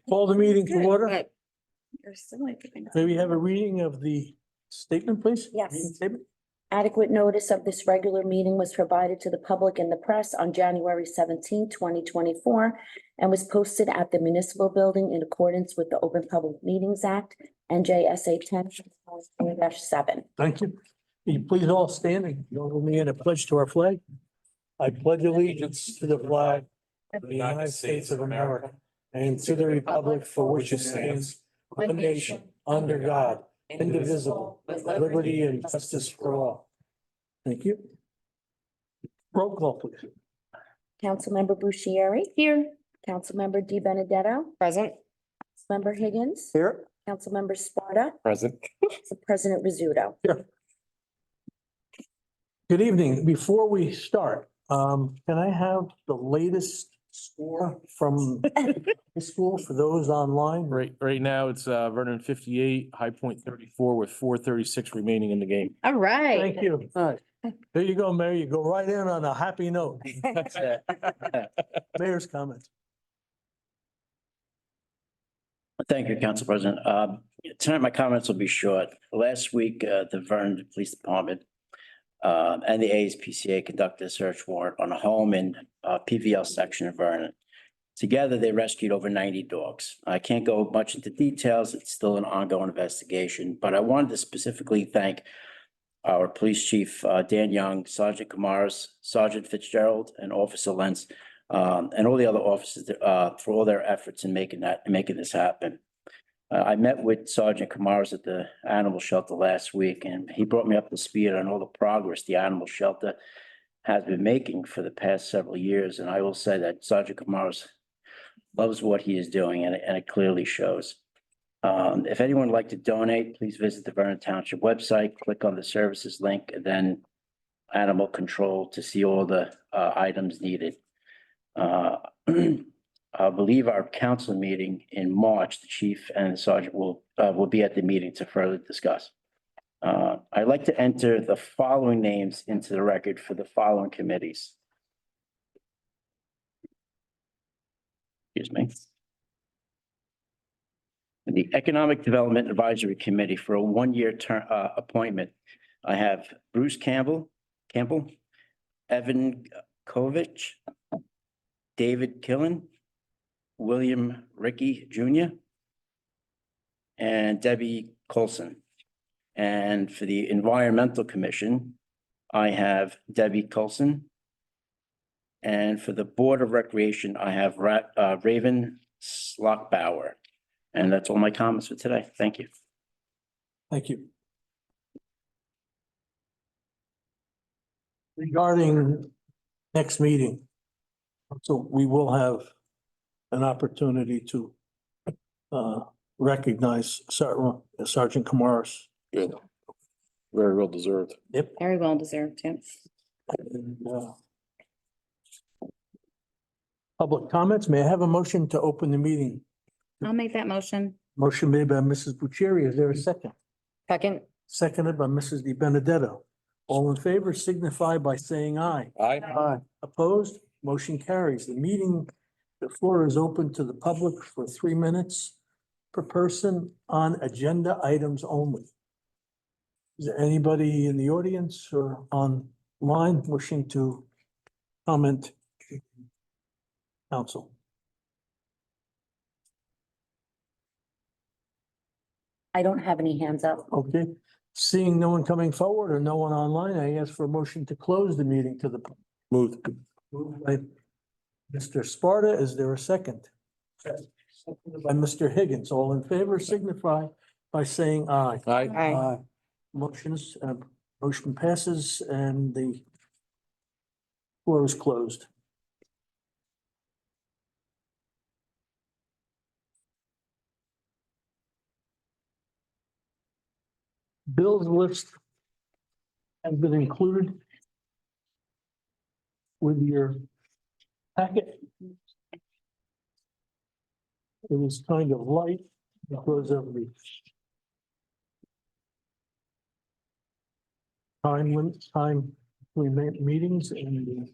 Call the meeting to order. You're still like. May we have a reading of the statement, please? Yes. Reading statement? Adequate notice of this regular meeting was provided to the public and the press on January 17, 2024, and was posted at the municipal building in accordance with the Open Public Meetings Act, NJSA 10-7. Thank you. Will you please all stand and join with me in a pledge to our flag? I pledge allegiance to the flag of the United States of America and to the republic for which it stands, one nation, under God, indivisible, with liberty and justice for all. Thank you. Roll call, please. Councilmember Bushieri. Here. Councilmember Di Benedetto. Present. Member Higgins. Here. Councilmember Sparta. Present. President Rizzuto. Good evening. Before we start, can I have the latest score from high school for those online? Right now, it's Vernon 58, High Point 34 with 4:36 remaining in the game. All right. Thank you. All right. There you go, Mayor. You go right in on a happy note. Mayor's comments. Thank you, Council President. Tonight, my comments will be short. Last week, the Vernon Police Department and the ASPCA conducted a search warrant on a home in PVL section of Vernon. Together, they rescued over 90 dogs. I can't go much into details. It's still an ongoing investigation, but I wanted to specifically thank our police chief, Dan Young, Sergeant Kamaris, Sergeant Fitzgerald, and Officer Lentz, and all the other officers for all their efforts in making this happen. I met with Sergeant Kamaris at the animal shelter last week, and he brought me up to speed on all the progress the animal shelter has been making for the past several years. And I will say that Sergeant Kamaris loves what he is doing, and it clearly shows. If anyone would like to donate, please visit the Vernon Township website, click on the services link, and then animal control to see all the items needed. I believe our council meeting in March, the chief and the sergeant will be at the meeting to further discuss. I'd like to enter the following names into the record for the following committees. Excuse me. The Economic Development Advisory Committee for a one-year term appointment. I have Bruce Campbell, Evan Kovich, David Killen, William Ricky Jr., and Debbie Colson. And for the Environmental Commission, I have Debbie Colson. And for the Board of Recreation, I have Raven Slockbauer. And that's all my comments for today. Thank you. Thank you. Regarding next meeting, so we will have an opportunity to recognize Sergeant Kamaris. Good. Very well deserved. Yep. Very well deserved, too. And, public comments. May I have a motion to open the meeting? I'll make that motion. Motion made by Mrs. Bucieri. Is there a second? Second. Seconded by Mrs. Di Benedetto. All in favor signify by saying aye. Aye. Aye. Opposed? Motion carries. The meeting, the floor is open to the public for 3 minutes per person on agenda items only. Is there anybody in the audience or online wishing to comment? Council. I don't have any hands up. Okay. Seeing no one coming forward or no one online, I ask for a motion to close the meeting to the. Moved. Moved by Mr. Sparta. Is there a second? Seconded by Mr. Higgins. All in favor signify by saying aye. Aye. Aye. Motion passes and the floor is closed. Bills list has been included with your packet. It was kind of light because of the time between meetings and if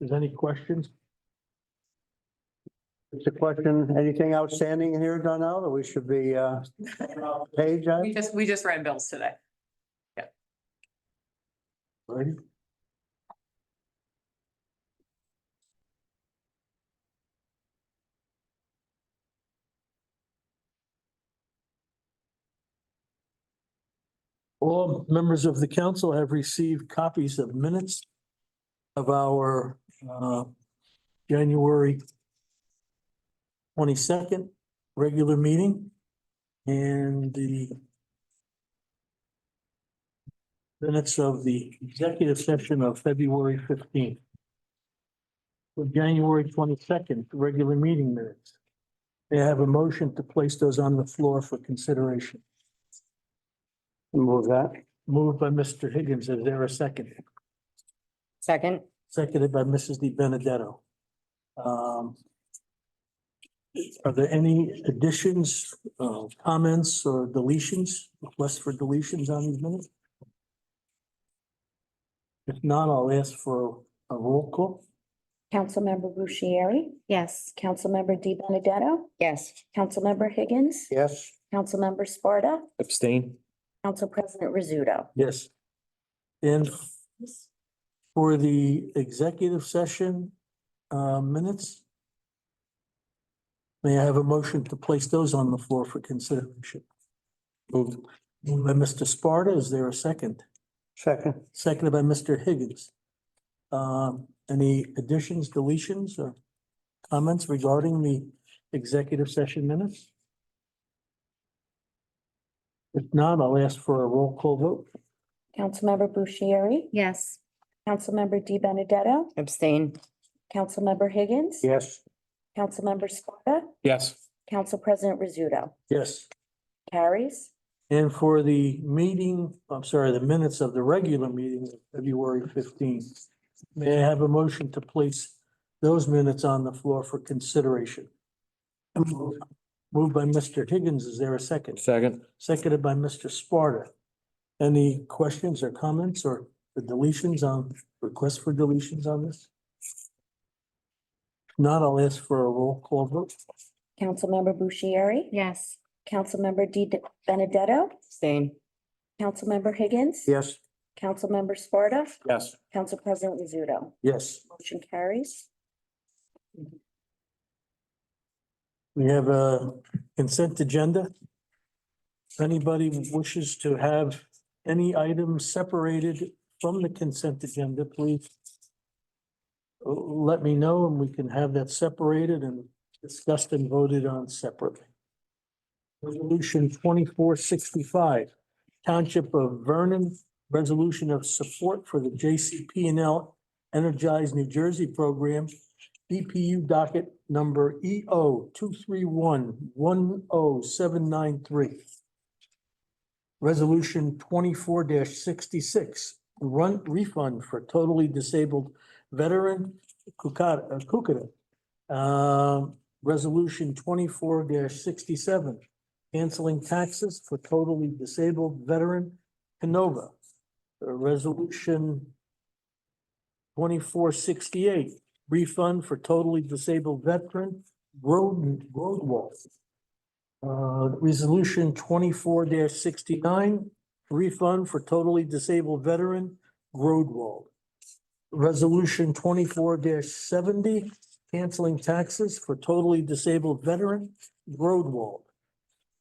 there's any questions, It's a question, anything outstanding here, Donnell, that we should be, page on? We just ran bills today. Ready? All members of the council have received copies of minutes of our January 22nd regular meeting and the minutes of the executive session of February 15th. For January 22nd, regular meeting minutes. They have a motion to place those on the floor for consideration. Move that. Moved by Mr. Higgins. Is there a second? Second. Seconded by Mrs. Di Benedetto. Are there any additions, comments or deletions, requests for deletions on these minutes? If not, I'll ask for a roll call. Councilmember Bushieri, Yes. Councilmember Di Benedetto, Yes. Councilmember Higgins, Yes. Councilmember Sparta, Abstain? Council President Rizzuto. Yes. And for the executive session, minutes, may I have a motion to place those on the floor for consideration? Moved. Moved by Mr. Sparta. Is there a second? Second. Seconded by Mr. Higgins. Any additions, deletions, or comments regarding the executive session minutes? If not, I'll ask for a roll call vote. Councilmember Bushieri, Yes. Councilmember Di Benedetto, Abstain. Councilmember Higgins, Yes. Councilmember Sparta, Yes. Council President Rizzuto. Yes. Carries. And for the meeting, the minutes of the regular meeting of February 15th, may I have a motion to place those minutes on the floor for consideration? Moved by Mr. Higgins. Is there a second? Second? Seconded by Mr. Sparta. Any questions or comments or the deletions on, requests for deletions on this? If not, I'll ask for a roll call vote. Councilmember Bushieri, Yes. Councilmember Di Benedetto, Abstain. Councilmember Higgins, Yes. Councilmember Sparta, Yes. Council President Rizzuto. Yes. Motion carries. We have a consent agenda. If anybody wishes to have any items separated from the consent agenda, please let me know and we can have that separated and discussed and voted on separately. Resolution 2465, Township of Vernon, resolution of support for the JCP&L Energize New Jersey program, BPU docket number EO 231-10793. Resolution 24-66, refund for totally disabled veteran Kukata. Resolution 24-67, canceling taxes for totally disabled veteran Canova. Resolution 2468, refund for totally disabled veteran Roadwall. Resolution 24-69, refund for totally disabled veteran Roadwall. Resolution 24-70, canceling taxes for totally disabled veteran Roadwall.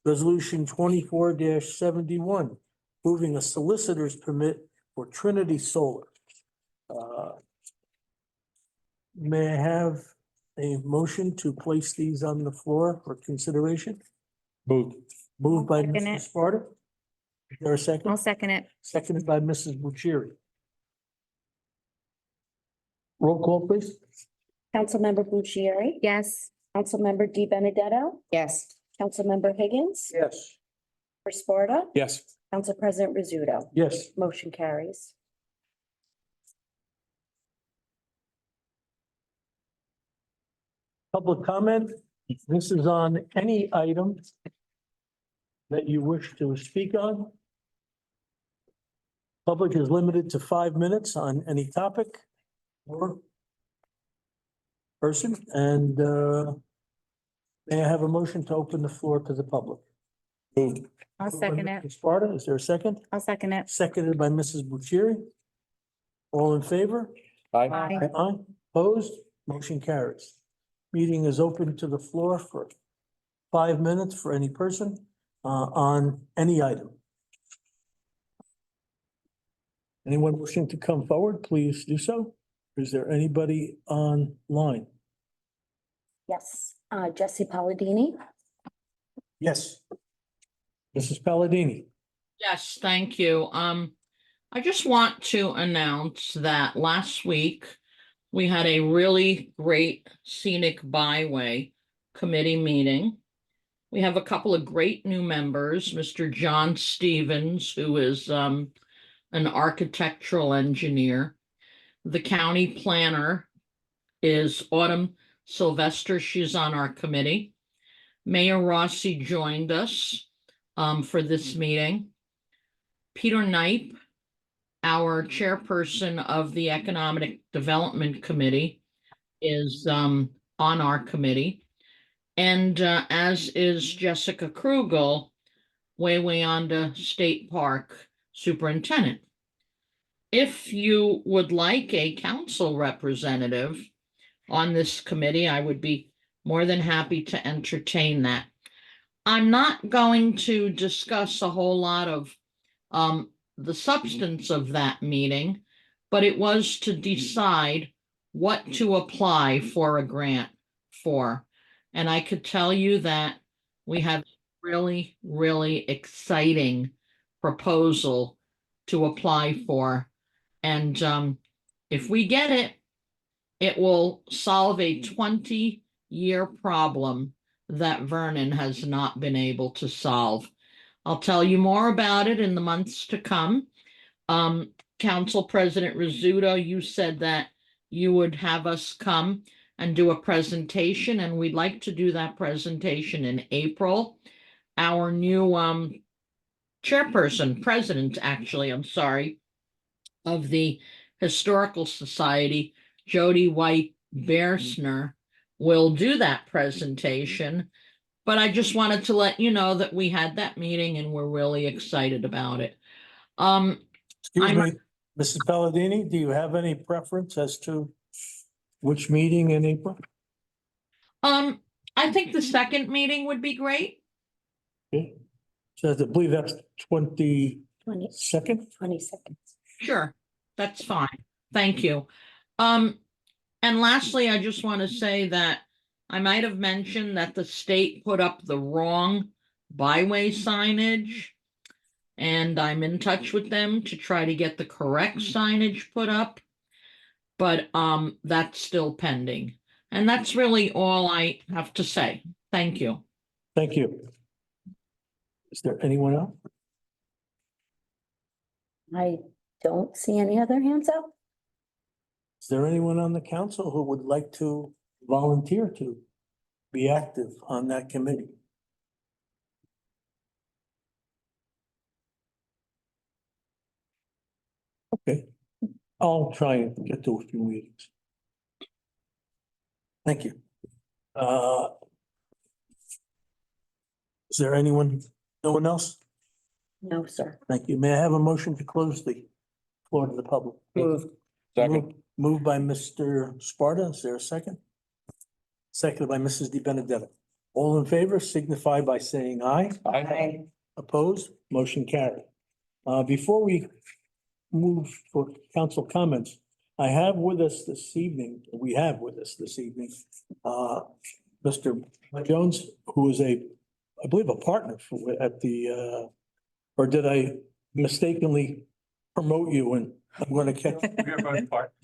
Resolution 24-71, moving a solicitor's permit for Trinity Solar. May I have a motion to place these on the floor for consideration? Moved. Moved by Second Mr. it. Sparta. Is there a I'll second? second it. Seconded by Mrs. Bucieri. Roll call, please. Councilmember Bushieri, Yes. Councilmember Di Benedetto, Yes. Councilmember Higgins, Yes. for Sparta, Yes. Council President Rizzuto. Yes. Motion carries. Public comment. This is on any item that you wish to speak on. Public is limited to 5 minutes on any topic or person, and May I have a motion to open the floor to the public? Moved. I'll second it. Mr. Sparta, is there a second? I'll second it. Seconded by Mrs. Bucieri. All in favor? Aye. Aye. Aye. Opposed? Motion carries. Meeting is open to the floor for 5 minutes for any person on any item. Anyone wishing to come forward, please do so. Is there anybody online? Yes, Jesse Palladini. Yes. Mrs. Palladini. Yes, thank you. I just want to announce that last week we had a really great scenic byway committee meeting. We have a couple of great new members, Mr. John Stevens, who is an architectural engineer. The county planner is Autumn Sylvester. She's on our committee. Mayor Rossi joined us for this meeting. Peter Knipe, our chairperson of the Economic Development Committee, is on our committee. And as is Jessica Krugel, Wawayanda State Park Superintendent. If you would like a council representative on this committee, I would be more than happy to entertain that. I'm not going to discuss a whole lot of the substance of that meeting, but it was to decide what to apply for a grant for. And I could tell you that we have really, really exciting proposal to apply for. And if we get it, it will solve a 20-year problem that Vernon has not been able to solve. I'll tell you more about it in the months to come. Council President Rizzuto, you said that you would have us come and do a presentation, and we'd like to do that presentation in April. Our new president, actually, I'm sorry, of the Historical Society, Jody White Bearsner, will do that presentation. But I just wanted to let you know that we had that meeting and we're really excited about it. Excuse I'm- me, Mrs. Palladini, do you have any preference as to which meeting in April? I think the second meeting would be great. Okay. So I believe that's 22nd. 20 seconds. Sure, that's fine. Thank you. And lastly, I just want to say that I might have mentioned that the state put up the wrong byway signage. And I'm in touch with them to try to get the correct signage put up. But that's still pending. And that's really all I have to say. Thank you. Thank you. Is there anyone else? I don't see any other hands up. Is there anyone on the council who would like to volunteer to be active on that committee? Okay, I'll try and get to a few meetings. Thank you. Is there anyone, no one else? No, sir. Thank you. May I have a motion to close the floor to the public? Second. Moved by Mr. Sparta. Is there a second? Seconded by Mrs. Di Benedetto. All in favor signify by saying aye. Aye. Opposed? Motion carried. Before we move for council comments, we have with us this evening, Mr. Jones, who is I believe a partner at the, or did I mistakenly promote you and I'm going to catch?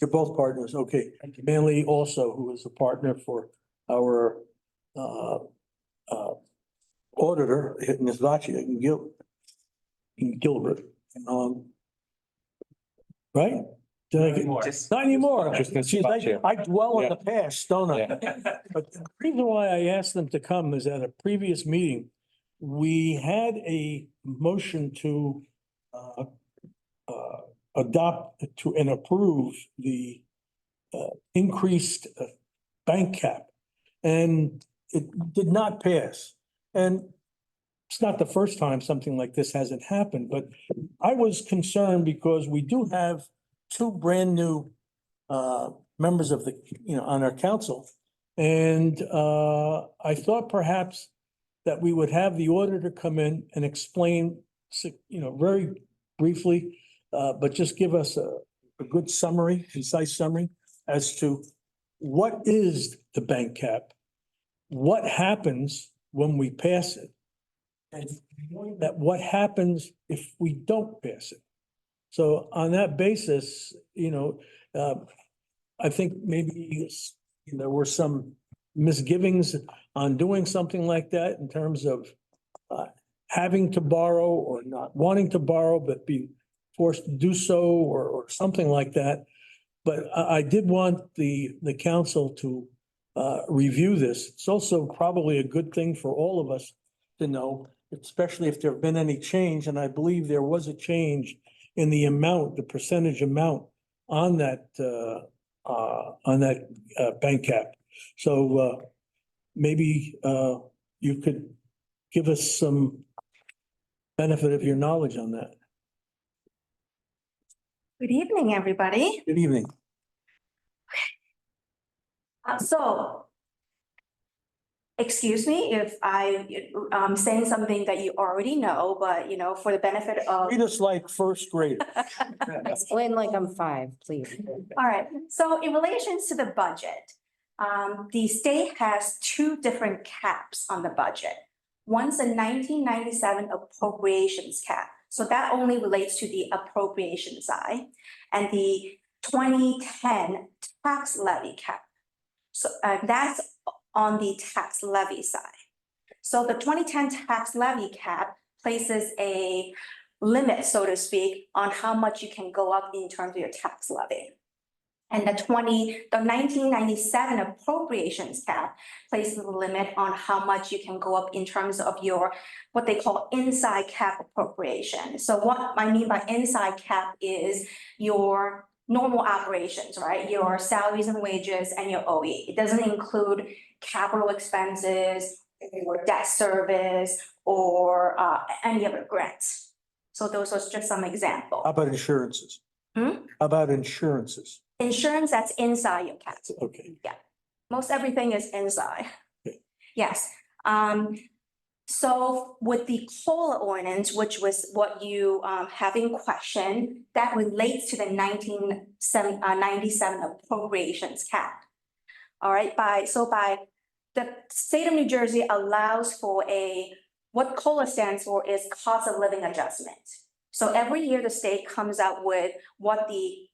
You're both partners, okay. Manley also, who is a partner for our auditor, Ms. Vaccia in Gilbert. Right? Did I get- Not anymore. Just Ms. Geez, Vaccia. I dwell in the past, don't I? Yeah. But the reason why I asked them to come is at a previous meeting, we had a motion to adopt and approve the increased bank cap. And it did not pass. And it's not the first time something like this hasn't happened, but I was concerned because we do have two brand new members of on our council. And I thought perhaps that we would have the auditor come in and explain, very briefly, but just give us a good summary, concise summary as to what is the bank cap? What happens when we pass it? And that what happens if we don't pass it? So on that basis, I think maybe there were some misgivings on doing something like that in terms of having to borrow or not wanting to borrow, but be forced to do so or something like that. But I did want the council to review this. It's also probably a good thing for all of us to know, especially if there have been any change, and I believe there was a change in the amount, the percentage amount on that bank cap. So maybe you could give us some benefit of your knowledge on that. Good evening, everybody. Good evening. So, excuse me if I'm saying something that you already know, but for the benefit of. Treat us like first grade. Explain like I'm 5, please. All right, so in relations to the budget, the state has two different caps on the budget. One's a 1997 appropriations cap. So that only relates to the appropriation side, and the 2010 tax levy cap. So that's on the tax levy side. So the 2010 tax levy cap places a limit, so to speak, on how much you can go up in terms of your tax levy. And the 1997 appropriations cap places a limit on how much you can go up in terms of your, what they call inside cap appropriation. So what I mean by inside cap is your normal operations, right? Your salaries and wages and your OE. It doesn't include capital expenses or debt service or any other grants. So those are just some examples. How about insurances? How about insurances? Insurance, that's inside your cap. Okay. Yeah, most everything is inside. Okay. Yes. So with the COLA ordinance, which was what you have in question, that relates to the 1997 appropriations cap. All right, by the state of New Jersey allows for what COLA stands for is cost of living adjustment. So every year the state comes out with what the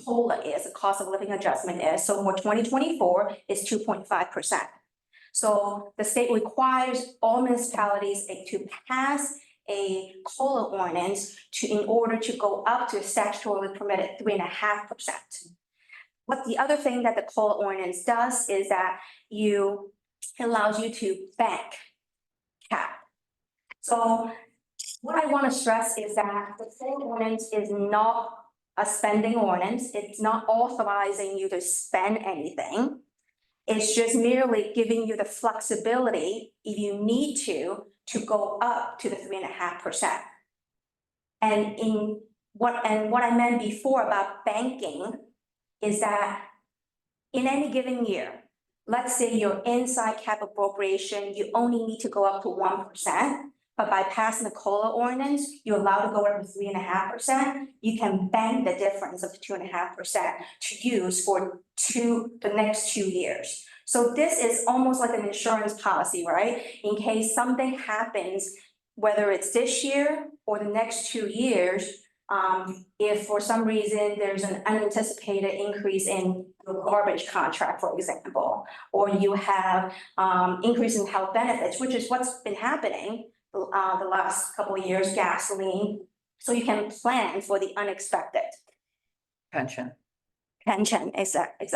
COLA is, the cost of living adjustment is. So for 2024 is 2.5%. So the state requires all municipalities to pass a COLA ordinance in order to go up to a statutorily permitted 3.5%. What the other thing that the COLA ordinance does is that it allows you to bank cap. So what I want to stress is that the COLA ordinance is not a spending ordinance. It's not authorizing you to spend anything. It's just merely giving you the flexibility, if you need to go up to the 3.5%. And what I meant before about banking is that in any given year, let's say your inside cap appropriation, you only need to go up to 1%. But by passing the COLA ordinance, you're allowed to go up to 3.5%. You can bank the difference of 2.5% to use for the next 2 years. So this is almost like an insurance policy, right? In case something happens, whether it's this year or the next 2 years, if for some reason there's an unanticipated increase in your garbage contract, for example, or you have increase in health benefits, which is what's been happening the last couple of years, gasoline, so you can plan for the unexpected. Pension. Exactly.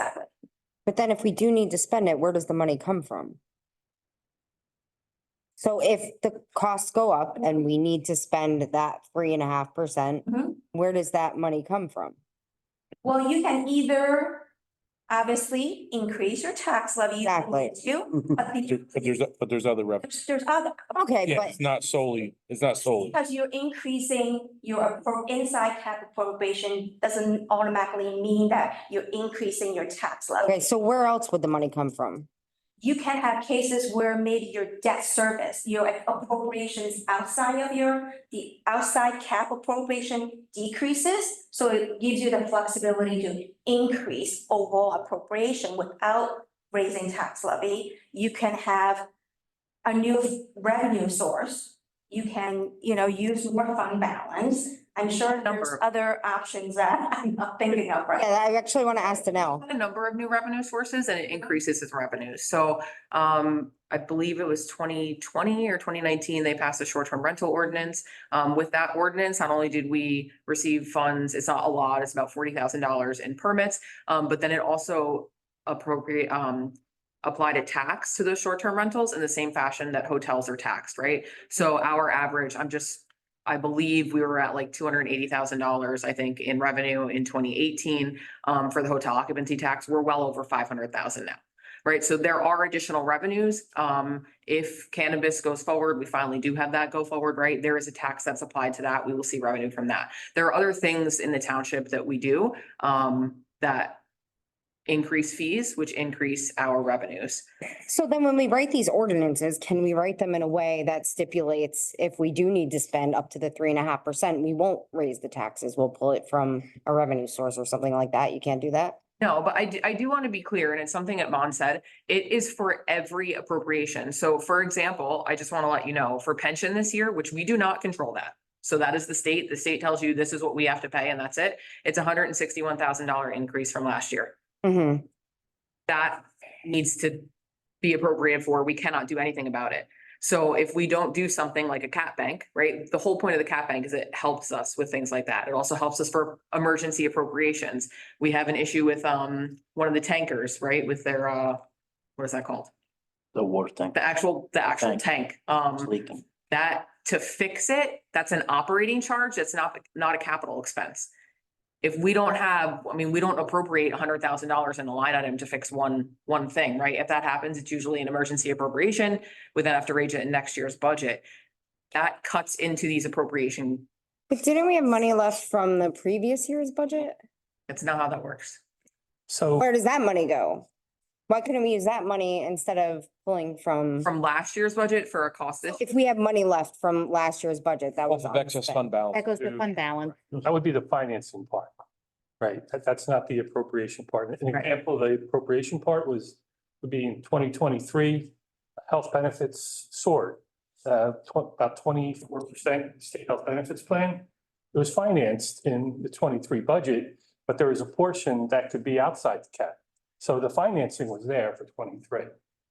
But then if we do need to spend it, where does the money come from? So if the costs go up and we need to spend that 3.5%, Mhm. where does that money come from? Well, you can either, obviously increase your tax levy. Exactly. But there's other revenue. There's other, Okay, Yeah, but it's not solely. because you're increasing your inside cap appropriation doesn't automatically mean that you're increasing your tax levy. okay, so where else would the money come from? You can have cases where maybe your debt service, your appropriations outside of the outside cap appropriation decreases. So it gives you the flexibility to increase overall appropriation without raising tax levy. You can have a new revenue source. You can, use more fund balance. I'm sure there's other options that I'm not thinking of right now. Yeah, I actually want to ask Danelle. A number of new revenue sources and it increases his revenues. So I believe it was 2020 or 2019, they passed a short-term rental ordinance. With that ordinance, not only did we receive funds, it's not a lot, it's about $40,000 in permits. But then it also applied a tax to those short-term rentals in the same fashion that hotels are taxed, right? So our average, I believe we were at like $280,000, I think, in revenue in 2018 for the hotel occupancy tax. We're well over 500,000 now, right? So there are additional revenues. If cannabis goes forward, we finally do have that go forward, right? There is a tax that's applied to that. We will see revenue from that. There are other things in the township that we do that increase fees, which increase our revenues. So then when we write these ordinances, can we write them in a way that stipulates if we do need to spend up to the 3.5%, we won't raise the taxes, we'll pull it from a revenue source or something like that? You can't do that? No, but I do want to be clear, and it's something that Mon said, it is for every appropriation. So for example, I just want to let you know, for pension this year, which we do not control that. So that is the state tells you this is what we have to pay and that's it. It's $161,000 increase from last year. Mm-hmm. That needs to be appropriated for. We cannot do anything about it. So if we don't do something like a cap bank, right? The whole point of the cap bank is it helps us with things like that. It also helps us for emergency appropriations. We have an issue with one of the tankers, right? With their what is that called? The water tank. The actual tank. It's leaking. That to fix it, that's an operating charge. That's not a capital expense. If we don't have, we don't appropriate $100,000 in a line item to fix one thing, right? If that happens, it's usually an emergency appropriation. We then have to raise it in next year's budget. That cuts into these appropriation. But didn't we have money left from the previous year's budget? That's not how that works. So Where does that money go? Why couldn't we use that money instead of pulling from? From last year's budget for a cost this. If we have money left from last year's budget, that was. Of excess unspent. fund balance. That goes to fund balance. that would be the financing part. Right, that's not the appropriation part. An Right. example of the appropriation part would be in 2023, health benefits soared. About 24% state health benefits plan. It was financed in the 23 budget, but there was a portion that could be outside the cap. So the financing was there for 23.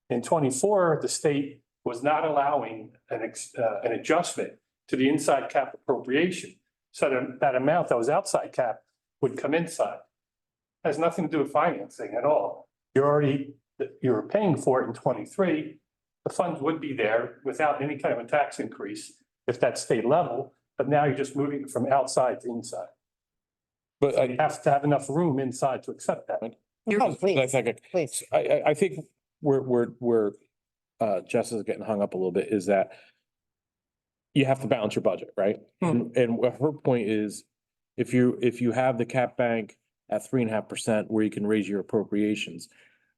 In 24, the state was not allowing an adjustment to the inside cap appropriation. So that amount that was outside cap would come inside. Has nothing to do with financing at all. You're paying for it in 23. The funds would be there without any kind of a tax increase if that's state level, but now you're just moving from outside to inside. But You have to have enough room inside to accept that. Oh, please, please. I think where Jess is getting hung up a little bit is that you have to balance your budget, right? And what her point is, if you have the cap bank at 3.5% where you can raise your appropriations,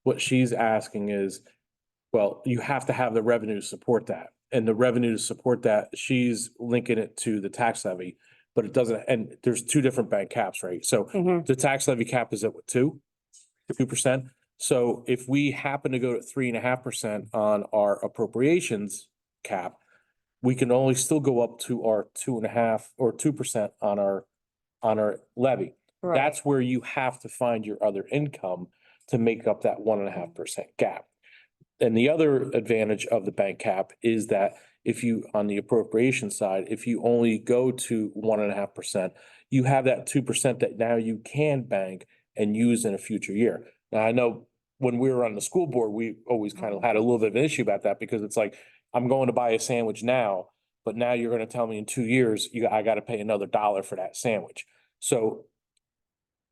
what she's asking is, well, you have to have the revenue to support that. And the revenue to support that, she's linking it to the tax levy, but it doesn't, and there's two different bank caps, right? So Mhm. the tax levy cap is at what, 2%? So if we happen to go to 3.5% on our appropriations cap, we can only still go up to our 2.5 or 2% on our levy. Right. That's where you have to find your other income to make up that 1.5% gap. And the other advantage of the bank cap is that if you, on the appropriation side, if you only go to 1.5%, you have that 2% that now you can bank and use in a future year. Now, I know when we were on the school board, we always kind of had a little bit of an issue about that because it's like, I'm going to buy a sandwich now, but now you're going to tell me in 2 years, I got to pay another $1 for that sandwich. So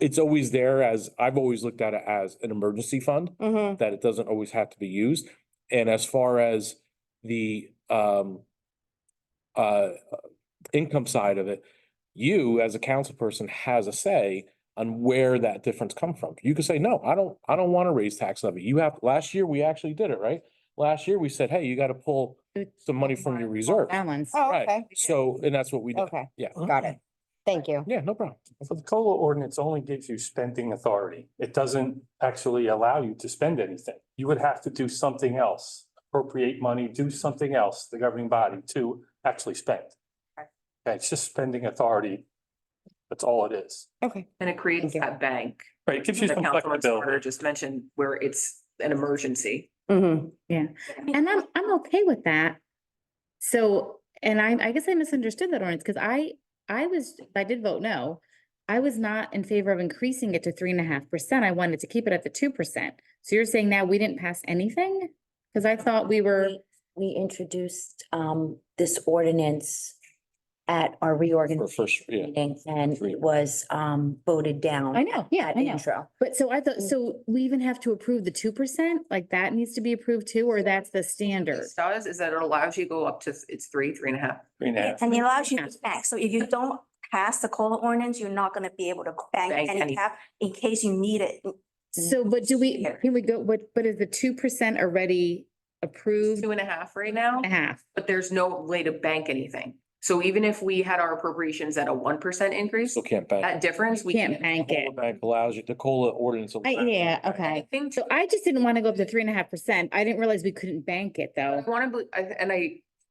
it's always there as, I've always looked at it as an emergency fund, Mhm. that it doesn't always have to be used. And as far as the income side of it, you as a council person has a say on where that difference come from. You could say, no, I don't want to raise tax levy. You have, last year, we actually did it, right? Last year, we said, hey, you got to pull some money from your reserve. Balance. Right. Oh, okay, So, and that's what we did. okay, Yeah. got it. Thank you. Yeah, no problem. So the COLA ordinance only gives you spending authority. It doesn't actually allow you to spend anything. You would have to do something else, appropriate money, do something else, the governing body, to actually spend. Okay, it's just spending authority. That's all it is. Okay. And it creates Thank you. that bank. Right, it gives you that some Councilman flexibility. Smarter just mentioned where it's an emergency. Mm-hmm. Yeah, and I'm okay with that. So, and I guess I misunderstood that ordinance, because I did vote no. I was not in favor of increasing it to 3.5%. I wanted to keep it at the 2%. So you're saying now we didn't pass anything? Because I thought we were, We introduced this ordinance at our For reorganization first, yeah. meeting, and it was voted down. I know, yeah, at I know. intro. But so I thought, so we even have to approve the 2%? Like that needs to be approved too, or that's the standard? This does is that it allows you to go up to, it's 3.5. 3.5. And it allows you to bank. So if you don't pass the COLA ordinance, you're not gonna be able to bank Bank any any- cap in case you need it. So, but do we, Here. can we go, but is the 2% already approved? 2.5 right now, And a half. but there's no way to bank anything. So even if we had our appropriations at a 1% increase, Still can't bank. that difference, we Can't can't. bank it. COLA bank allows you, the COLA ordinance. allows you to Yeah, bank. okay. I think, So I just didn't want to go up to 3.5%. I didn't realize we couldn't bank it I though. want to,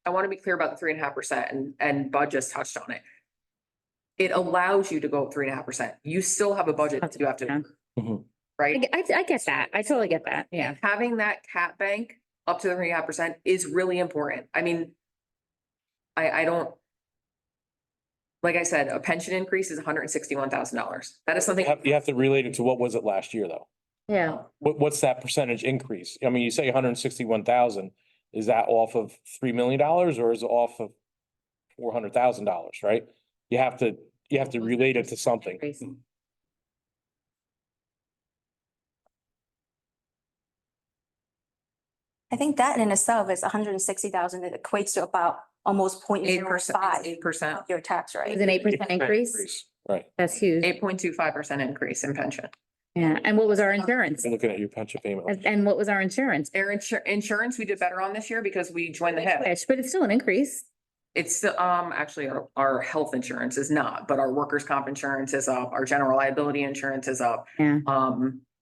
I want to be clear about the 3.5% and Bud just touched on it. It allows you to go up 3.5%. You still have a budget that you have Yeah. to, Mhm. right? I get that. I totally get that. Yeah. Having that cap bank up to the 3.5% is really important. I mean, I don't. Like I said, a pension increase is $161,000. That is something. You have to relate it to what was it last year, though? Yeah. What's that percentage increase? I mean, you say 161,000, is that off of $3 million or is it off of $400,000, right? You have to relate it to something. I think that in itself is 160,000. It equates to about almost 8%, 0.05 8%, of your tax It rate. was an 8% increase. Right. That's huge. 8.25% increase in pension. Yeah. And what was our insurance? You're looking at your pension payment. And what was our insurance? Their insurance, we did better on this year because we joined the HIP. Wish, but it's still an increase. It's still, actually, our health insurance is not, but our workers' comp insurance is up, our general liability insurance is up. Yeah.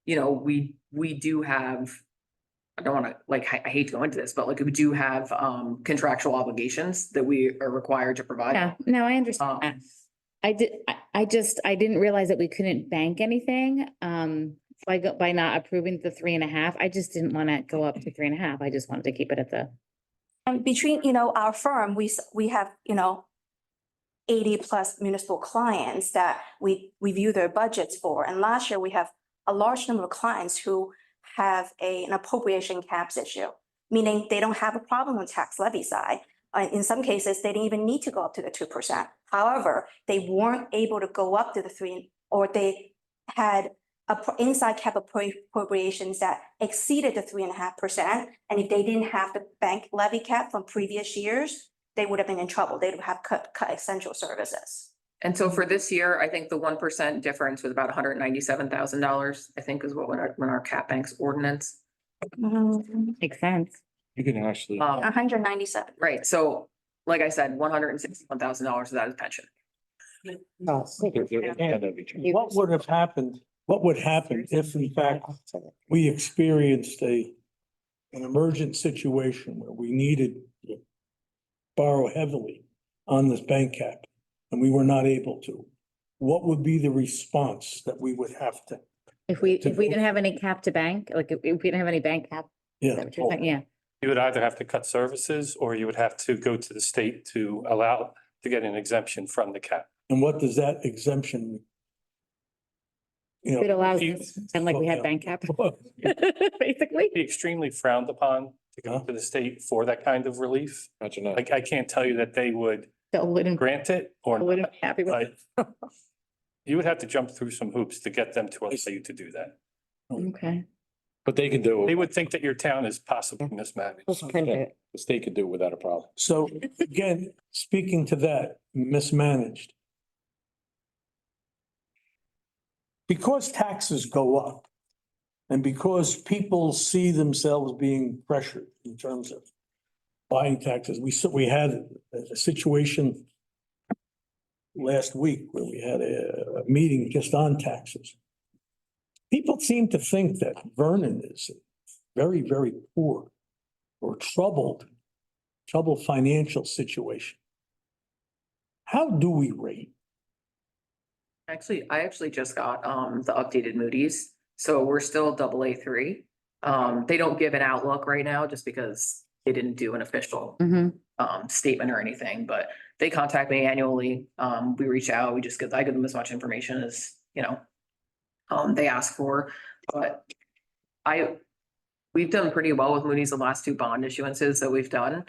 You know, we do have, I don't wanna, like, I hate to go into this, but like, we do have, contractual obligations that we are required to provide. Yeah. No, I understand that. I didn't realize that we couldn't bank anything, by not approving the 3.5. I just didn't want to go up to 3.5. I just wanted to keep it at the. And between, our firm, we have, 80+ municipal clients that we review their budgets for. And last year, we have a large number of clients who have an appropriation caps issue, meaning they don't have a problem with tax levy side. In some cases, they didn't even need to go up to the 2%. However, they weren't able to go up to the 3, or they had inside cap appropriations that exceeded the 3.5%. And if they didn't have the bank levy cap from previous years, they would have been in trouble. They would have cut essential services. And so for this year, I think the 1% difference was about $197,000, I think is what when our cap bank's ordinance. Makes sense. You can actually. 197. Right, so like I said, $161,000 of that is pension. What would have happened, what would happen if in fact we experienced an emergent situation where we needed to borrow heavily on this bank cap and we were not able to? What would be the response that we would have to? If we didn't have any cap to bank, like if we didn't have any bank cap, is that what you're saying? Yeah. You would either have to cut services or you would have to go to the state to allow to get an exemption from the cap. And what does that exemption? It allows, you- and like we had bank cap, basically. Be extremely frowned upon to go to the state for that kind of relief. Imagine that. Like, I can't tell you that they would So wouldn't, grant it or wouldn't not, be happy with it. but You would have to jump through some hoops to get them to allow you to do that. Okay. But they can do They it. would think that your town is possibly mismanaged. Just print it. The state could do it without a problem. So again, speaking to that, mismanaged. Because taxes go up and because people see themselves being pressured in terms of buying taxes, we had a situation last week where we had a meeting just on taxes. People seem to think that Vernon is very, very poor or troubled financial situation. How do we rate? Actually, I actually just got the updated Moody's, so we're still AA3. They don't give an outlook right now just because they didn't do an official statement or anything, but they contact me annually. We reach out, I give them as much information as, they ask for, but we've done pretty well with Moody's the last two bond issuances that we've done.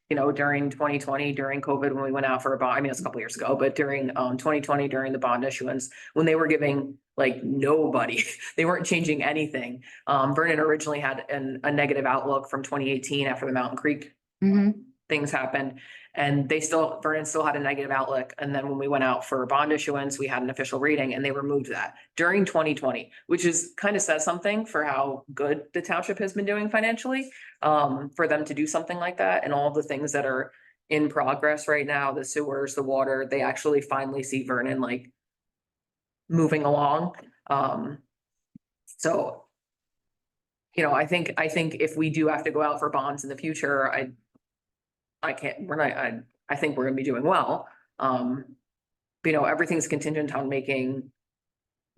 During 2020, during COVID, when we went out for a bond, I mean, it's a couple years ago, but during 2020, during the bond issuance, when they were giving like nobody, they weren't changing anything. Vernon originally had a negative outlook from 2018 after the Mountain Creek things happened. And Vernon still had a negative outlook. And then when we went out for bond issuance, we had an official rating and they removed that during 2020, which is kind of says something for how good the township has been doing financially. For them to do something like that and all the things that are in progress right now, the sewers, the water, they actually finally see Vernon like moving along. So, I think if we do have to go out for bonds in the future, I think we're gonna be doing well. Everything's contingent on making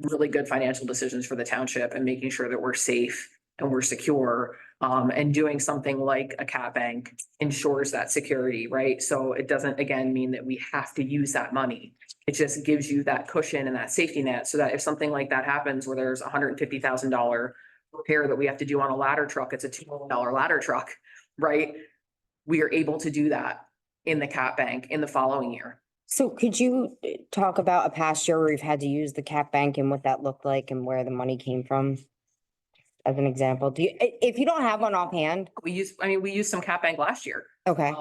really good financial decisions for the township and making sure that we're safe and we're secure. And doing something like a cat bank ensures that security, right? So it doesn't, again, mean that we have to use that money. It just gives you that cushion and that safety net so that if something like that happens where there's $150,000 repair that we have to do on a ladder truck, it's a $2 million ladder truck, right? We are able to do that in the cat bank in the following year. So could you talk about a past year where we've had to use the cap bank and what that looked like and where the money came from? As an example, if you don't have one offhand? We used some cat bank last year. Okay,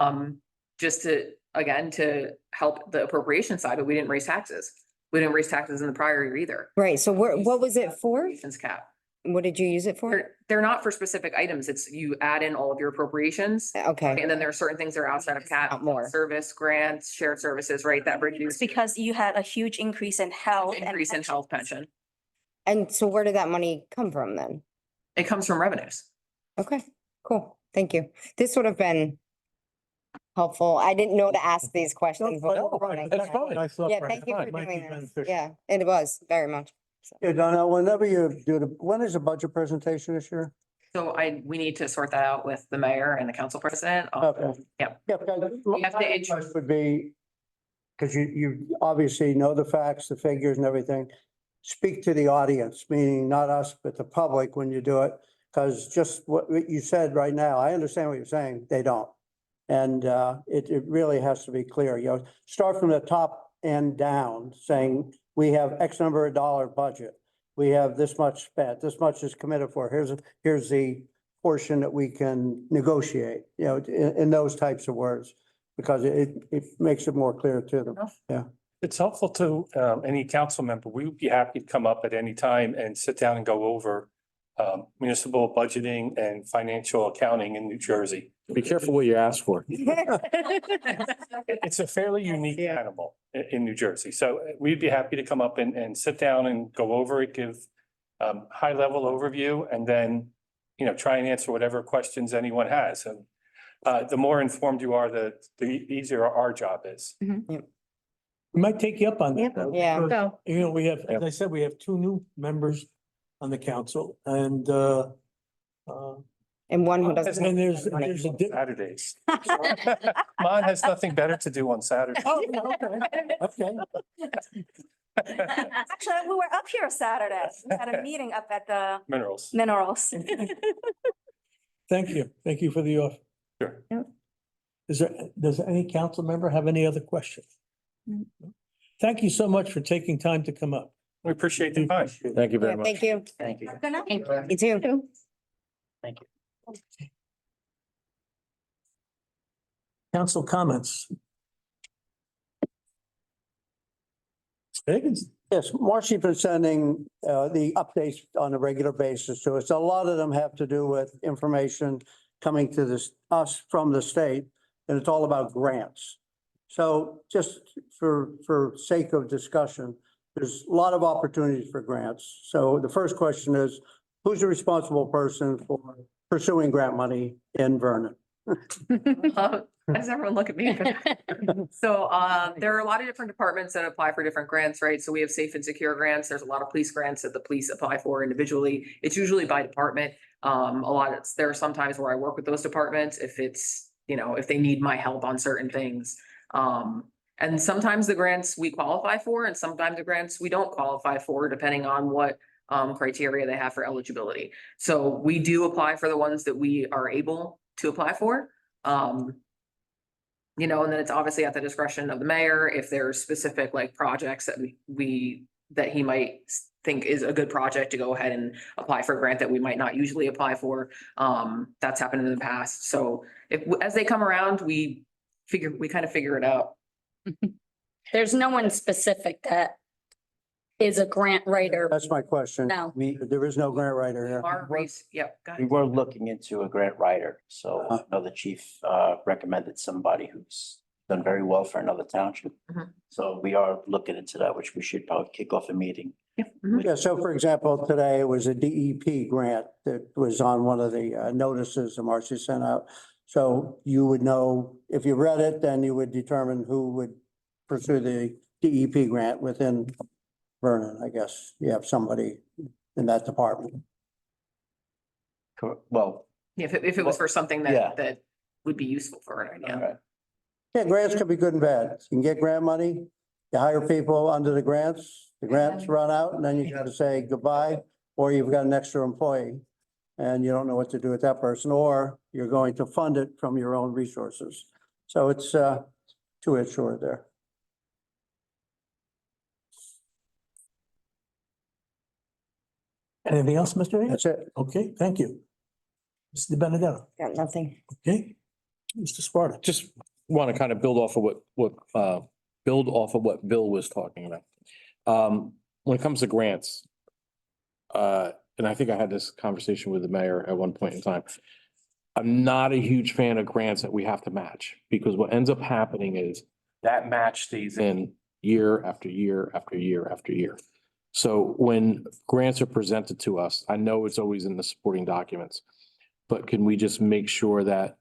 Just to help the appropriation side, but we didn't raise taxes. We didn't raise taxes in the prior year either. right. So what was it for? Appropriations cap. What did you use it for? They're not for specific items. It's you add in all of your appropriations. Okay, And then there are certain things that are outside of cap. Not more. Service, grants, shared services, right? That It's reduce because you had a huge increase in health. and increase in health pension. and so where did that money come from then? It comes from revenues. Okay, cool. Thank you. This would have been helpful. I didn't know to ask these questions. before running. That's fine. I thought Yeah, thank you for it might be doing this. beneficial. Yeah, it was very much. Yeah, Donnell, whenever you do when is the budget presentation this year? So we need to sort that out with the mayor and the council president. Okay. Yep. Yeah, because have to my request would be, because you obviously know the facts, the figures and everything. Speak to the audience, meaning not us, but the public when you do it. Because just what you said right now, I understand what you're saying, they don't. And it really has to be clear, start from the top end down, saying we have X number of dollar budget. We have this much spent, this much is committed for, here's the portion that we can negotiate, in those types of words. Because it makes it more clear to them, yeah. It's helpful to any council member. We would be happy to come up at any time and sit down and go over municipal budgeting and financial accounting in New Jersey. Be careful what you ask for. It's a fairly unique animal in New Jersey. So we'd be happy to come up and sit down and go over it, give high level overview, and then, try and answer whatever questions anyone has. And the more informed you are, the easier our job is. We might take you up on that. though, Yeah. because, we have, as I said, we have two new members on the council and And one who doesn't. and there's a Saturdays. Mine has nothing better to do on Saturday. Oh, okay. Actually, we were up here Saturday. We had a meeting up at the Minerals. minerals. Thank you. Thank you for the offer. Sure. Does any council member have any other questions? Thank you so much for taking time to come up. We appreciate the time. Thank you very Yeah, much. thank you. Thank you. Good night. You too. Thank you. Council comments. Higgins? Yes, Marcy's been sending the updates on a regular basis to us. A lot of them have to do with information coming to us from the state, and it's all about grants. So just for sake of discussion, there's a lot of opportunities for grants. So the first question is, who's the responsible person for pursuing grant money in Vernon? Why does everyone look at me? So, there are a lot of different departments that apply for different grants, right? So we have safe and secure grants. There's a lot of police grants that the police apply for individually. It's usually by department. There are some times where I work with those departments if it's, if they need my help on certain things. And sometimes the grants we qualify for and sometimes the grants we don't qualify for, depending on what criteria they have for eligibility. So we do apply for the ones that we are able to apply for. And then it's obviously at the discretion of the mayor if there's specific like projects that that he might think is a good project to go ahead and apply for a grant that we might not usually apply for. That's happened in the past. So as they come around, we kind of figure it out. There's no one specific that is a grant writer. That's my question. No. There is no grant writer here. Our race, yep. go We ahead. were looking into a grant writer, so I know the chief recommended somebody who's done very well for another township. Mhm. So we are looking into that, which we should probably kick off a meeting. Yeah, so for example, today it was a DEP grant that was on one of the notices that Marcy sent out. So you would know, if you read it, then you would determine who would pursue the DEP grant within Vernon, I guess. You have somebody in that department. Well, If it was for something Yeah. that would be useful for it, all yeah. right. Yeah, grants can be good and bad. You can get grant money, you hire people under the grants run out, and then you gotta say goodbye, or you've got an extra employee. And you don't know what to do with that person, or you're going to fund it from your own resources. So it's two-edged sword there. Anything else, Mr. Higgins? That's it. Okay, thank you. Mr. Benedetto, Got nothing. okay? Mr. Sparta. Just want to kind of build off of what Bill was talking about. When it comes to grants, and I think I had this conversation with the mayor at one point in time. I'm not a huge fan of grants that we have to match, because what ends up happening is that match stays in year after year after year after year. So when grants are presented to us, I know it's always in the supporting documents, but can we just make sure that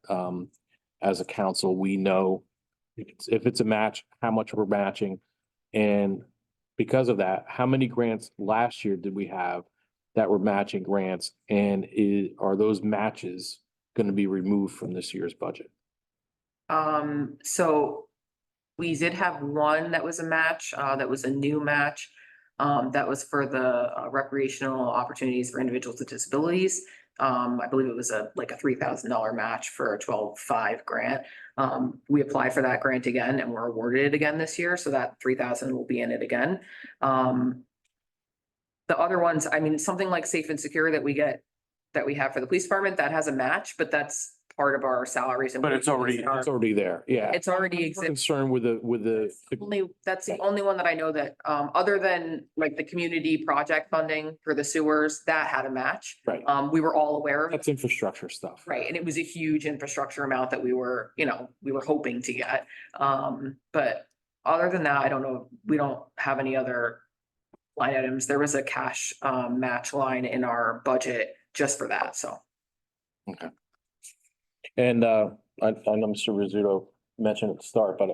as a council, we know if it's a match, how much we're matching? And because of that, how many grants last year did we have that were matching grants? And are those matches going to be removed from this year's budget? So we did have one that was a match, that was a new match. That was for the recreational opportunities for individuals with disabilities. I believe it was like a $3,000 match for a 12-5 grant. We applied for that grant again and were awarded it again this year. So that 3,000 will be in it again. The other ones, I mean, something like safe and secure that we have for the police department, that has a match, but that's part of our salaries. But it's already there. Yeah. It's already I'm exists. concerned with the. That's the only one that I know that, other than like the community project funding for the sewers, that had a match. Right. We were all aware of. That's infrastructure stuff. Right, and it was a huge infrastructure amount that we were hoping to get. But other than that, I don't know, we don't have any other line items. There was a cash match line in our budget just for that, so. Okay. And I know Mr. Rizzuto mentioned at the start, but I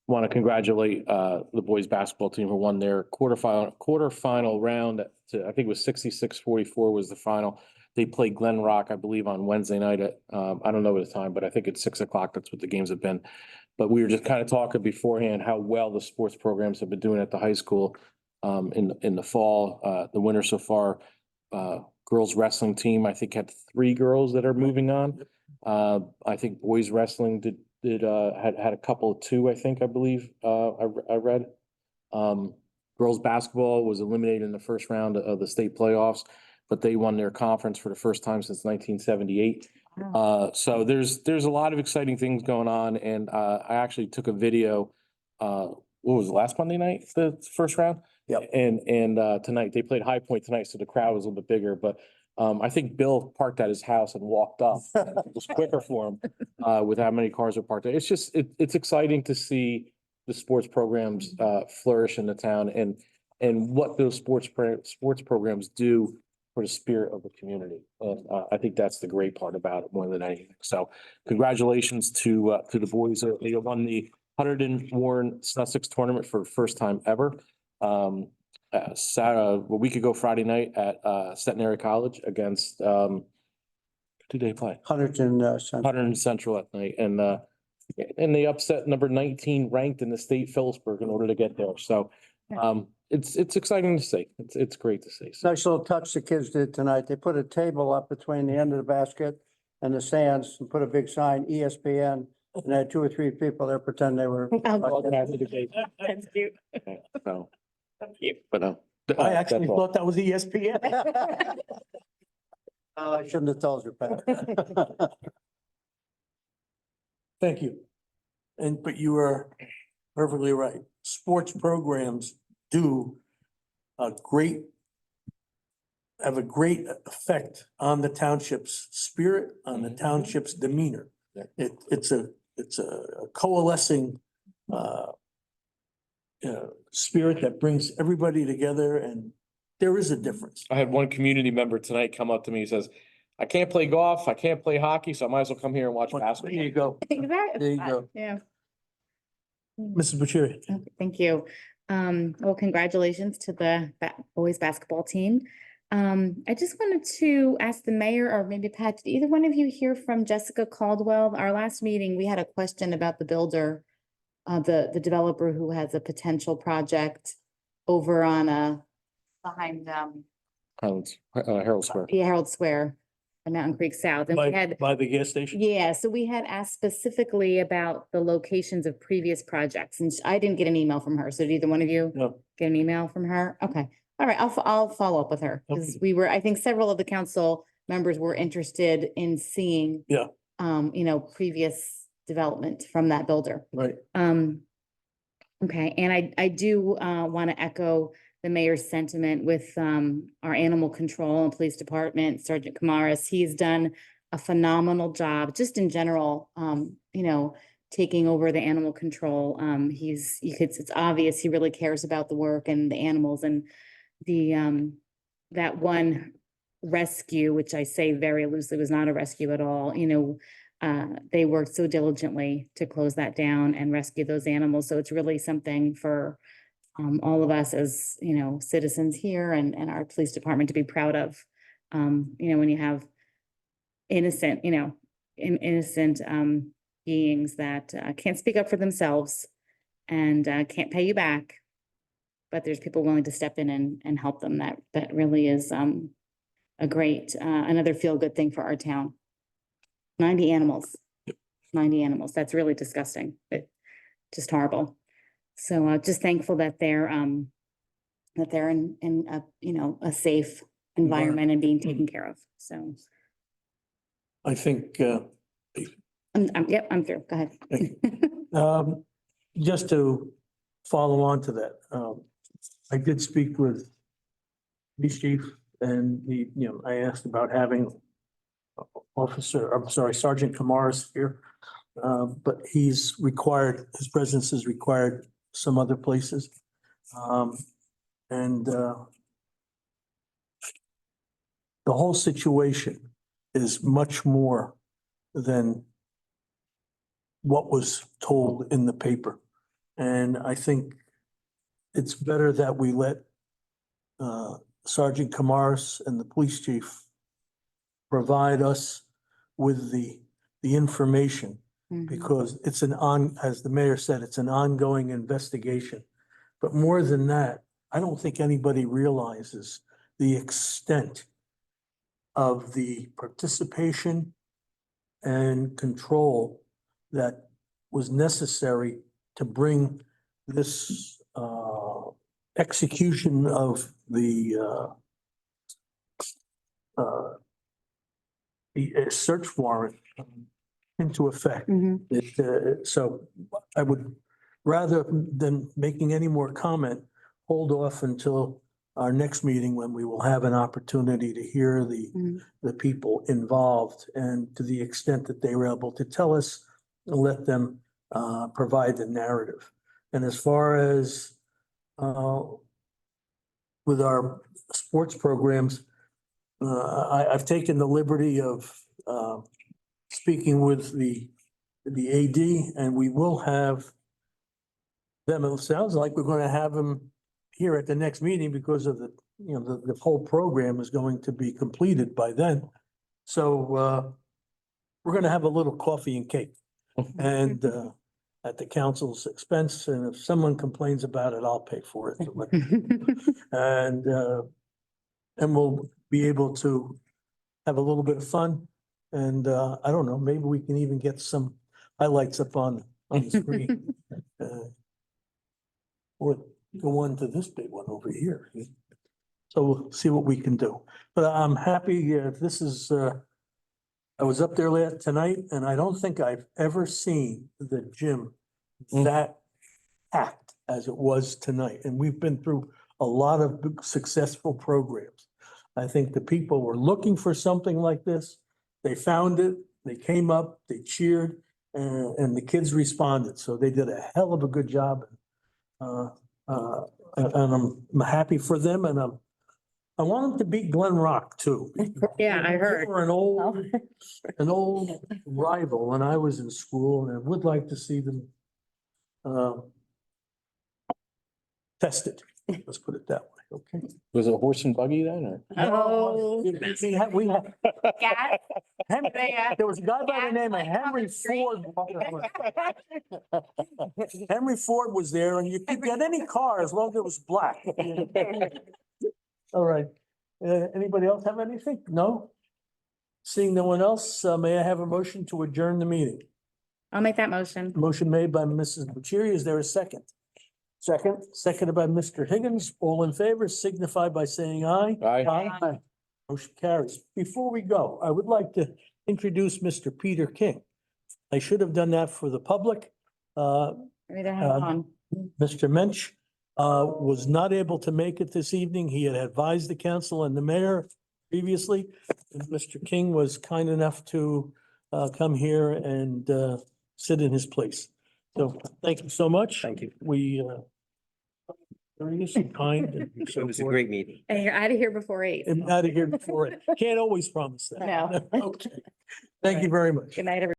want to congratulate the boys basketball team who won their quarterfinal round. I think it was 66-44 was the final. They played Glen Rock, I believe, on Wednesday night at I don't know the time, but I think it's 6 o'clock. That's what the games have been. But we were just kind of talking beforehand how well the sports programs have been doing at the high school in the fall, the winter so far. Girls wrestling team, I think, had 3 girls that are moving on. I think boys wrestling had a couple of 2, I believe, I read. Girls basketball was eliminated in the first round of the state playoffs, but they won their conference for the first time since 1978. So there's a lot of exciting things going on, and I actually took a video. What was it, last Monday night, the first round? Yep. And tonight they played High Point tonight, so the crowd was a little bit bigger. But I think Bill parked at his house and walked up. It was quicker for him with how many cars are parked there. It's just it's exciting to see the sports programs flourish in the town and what those sports programs do for the spirit of the community. And I think that's the great part about it more than anything. So congratulations to the boys. They won the Hunterdon Warren Sussex tournament for the first time ever. A week ago Friday night at Centenary College against who did they play? Hunterdon Central at night, and they upset number 19 ranked in the state Phillipsburg in order to get there. So it's exciting to see. It's great to see. So, Nice little touch the kids did tonight. They put a table up between the end of the basket and the stands and put a big sign, ESPN. And they had 2 or 3 people there pretend they were. organizing the game. That's cute. So, That's cute. but I actually that's all. thought that was ESPN. Oh, I shouldn't have told you, Pat. Thank you. But you are perfectly right. Sports programs have a great effect on the township's spirit, on the township's demeanor. It's a coalescing spirit that brings everybody together, and there is a difference. I had one community member tonight come up to me and says, I can't play golf, I can't play hockey, so I might as well come here and watch There basketball. you go. Exactly. There you go. Yeah. Mrs. Bucieri. Okay, thank you. Well, congratulations to the boys basketball team. I just wanted to ask the mayor, or maybe Pat, did either one of you hear from Jessica Caldwell? Our last meeting, we had a question about the builder, the developer who has a potential project over on behind Harold Square. Harold Square and Mountain Creek South. And we had By the gas station? yeah, so we had asked specifically about the locations of previous projects, and I didn't get an email from her. So did either one of you No. get an email from her? Okay. All right, I'll follow up with her because Okay. I think several of the council members were interested in seeing Yeah. Previous development from that builder. Right. Okay, and I do want to echo the mayor's sentiment with our animal control and police department, Sergeant Kamaris. He's done a phenomenal job, just in general, taking over the animal control. It's obvious he really cares about the work and the animals, and that one rescue, which I say very loosely was not a rescue at all, they worked so diligently to close that down and rescue those animals. So it's really something for all of us as, citizens here and our police department to be proud of. When you have innocent, innocent beings that can't speak up for themselves and can't pay you back, but there's people willing to step in and help them. That really is a great, another feel-good thing for our town. 90 animals. 90 animals. That's really disgusting. Just horrible. So just thankful that they're in a safe environment and being taken care of. So I think, yep, I'm through. Go ahead. just to follow on to that, I did speak with police chief, and I asked about having Sergeant Kamaris here. But his presence is required some other places. The whole situation is much more than what was told in the paper. And I think it's better that we let Sergeant Kamaris and the police chief provide us with the information, because it's as the mayor said, it's an ongoing investigation. But more than that, I don't think anybody realizes the extent of the participation and control that was necessary to bring this execution of the search warrant into effect. So I would, rather than making any more comment, hold off until our next meeting when we will have an opportunity to hear the people involved, and to the extent that they were able to tell us, let them provide the narrative. And as far as with our sports programs, I've taken the liberty of speaking with the AD, and we will have them. It sounds like we're going to have them here at the next meeting because of the whole program is going to be completed by then. So we're going to have a little coffee and cake and at the council's expense. And if someone complains about it, I'll pay for it. And we'll be able to have a little bit of fun. And I don't know, maybe we can even get some highlights up on the screen. Or go on to this big one over here. So we'll see what we can do. But I'm happy, this is, I was up there tonight, and I don't think I've ever seen the gym that packed as it was tonight. And we've been through a lot of successful programs. I think the people were looking for something like this. They found it, they came up, they cheered, and the kids responded. So they did a hell of a good job. And I'm happy for them, and I want them to beat Glen Rock too. Yeah, I heard. They were an old rival when I was in school, and I would like to see them tested. Let's put it that way, okay? Was it a horse and buggy then, or? Oh. We had, there was a guy by the name of Henry Ford. Henry Ford was there, and you could get any car as long as it was black. All right. Anybody else have anything? No? Seeing no one else, may I have a motion to adjourn the meeting? I'll make that motion. Motion made by Mrs. Bucieri. Is there a second? Second. Seconded by Mr. Higgins. All in favor signify by saying aye. Aye. Motion carries. Before we go, I would like to introduce Mr. Peter King. I should have done that for the public. Maybe they have it on. Mr. Mensch was not able to make it this evening. He had advised the council and the mayor previously. And Mr. King was kind enough to come here and sit in his place. So thank you so much. Thank you. We curious and kind. And so It was a forth. great meeting. And you're out of here before 8. I'm out of here before it. Can't always promise that. No. Okay. Thank you very much. Good night, everyone.